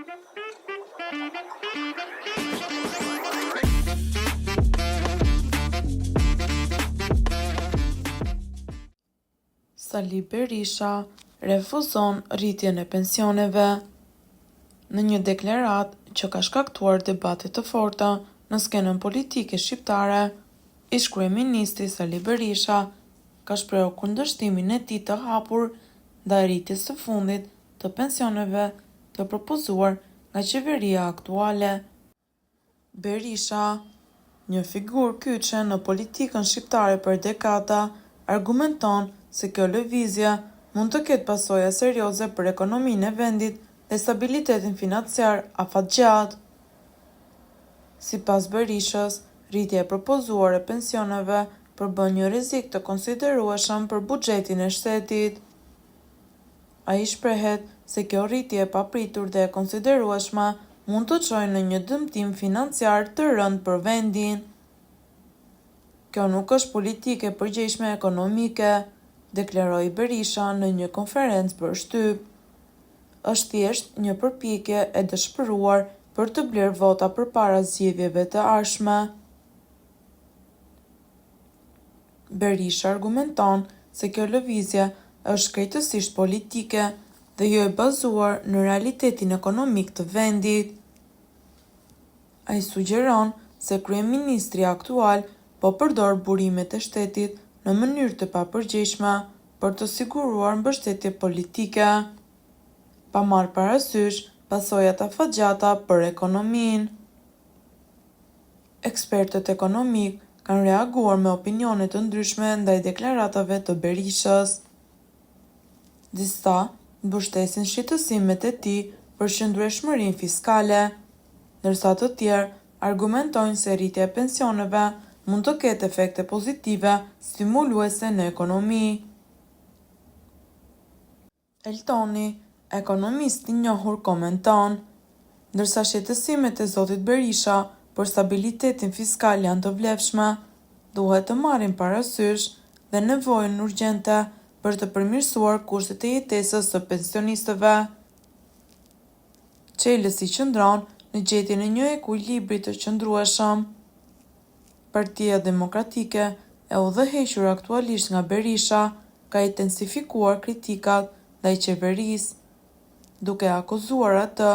Sali Berisha refuzon rritjen e pensioneve. Në një deklaratë që ka shkaktuar debate të forta në skenën politike shqiptare, ish-kryeministri Sali Berisha ka shprehur kundërshtimin e tij të hapur ndaj rritjes së fundit të pensioneve të propozuar nga qeveria aktuale. Berisha, një figurë kyçe në politikën shqiptare për dekada, argumenton se kjo lëvizje mund të ketë pasoja serioze për ekonominë e vendit dhe stabilitetin financiar afatgjatë. Sipas Berishës, rritja e propozuar e pensioneve përbën një rrezik të konsiderueshëm për buxhetin e shtetit. Ai shprehet se kjo rritje e papritur dhe e konsiderueshme mund të çojë në një dëmtim financiar të rënd për vendin. Kjo nuk është politike përgjegjshme ekonomike, deklaroi Berisha në një konferencë për shtyp. Është thjesht një përpjekje e dëshpëruar për të blerë vota përpara zgjedhjeve të ardhshme. Berisha argumenton se kjo lëvizje është krejtësisht politike dhe jo e bazuar në realitetin ekonomik të vendit. Ai sugjeron se kryeministri aktual po përdor burimet e shtetit në mënyrë të papërgjegjshme për të siguruar mbështetje politike, pa marrë parasysh pasojat afatgjata për ekonominë. Ekspertët ekonomik kanë reaguar me opinione të ndryshme ndaj deklaratave të Berishës. Disa mbështesin shqetësimet e tij për qëndrueshmërinë fiskale, ndërsa të tjerë argumentojnë se rritja e pensioneve mund të ketë efekte pozitive stimuluese në ekonomi. Eltoni, ekonomist i njohur, komenton: ndërsa shqetësimet e zotit Berisha për stabilitetin fiskal janë të vlefshme, duhet të marrin parasysh dhe nevojën urgjente për të përmirësuar kushtet e jetesës së pensionistëve. Çelësi qëndron në gjetjen e një ekuilibri të qëndrueshëm. Partia Demokratike, e udhëhequr aktualisht nga Berisha, ka intensifikuar kritikat ndaj qeverisë, duke akuzuar atë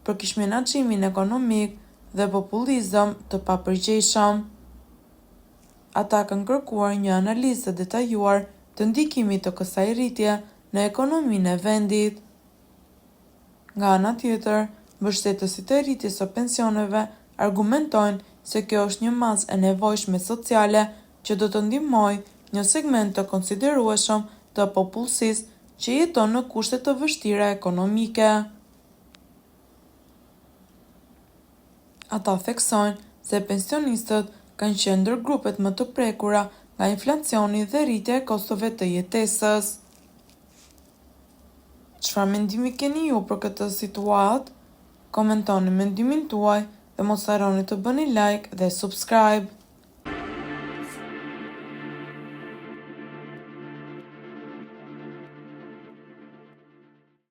për keqmenaxhimin ekonomik dhe popullizëm të papërgjegjshëm. Ata kanë kërkuar një analizë të detajuar të ndikimit të kësaj rritje në ekonominë e vendit. Nga ana tjetër, mbështetësit e rritjes së pensioneve argumentojnë se kjo është një masë e nevojshme sociale që do të ndihmojë një segment të konsiderueshëm të popullsisë që jeton në kushte të vështira ekonomike. Ata theksojnë se pensionistët kanë qenë ndër grupet më të prekura nga inflacioni dhe rritja e kostove të jetesës. Çfarë mendimi keni ju për këtë situatë? Komentoni mendimin tuaj dhe mos harroni të bëni like dhe subscribe.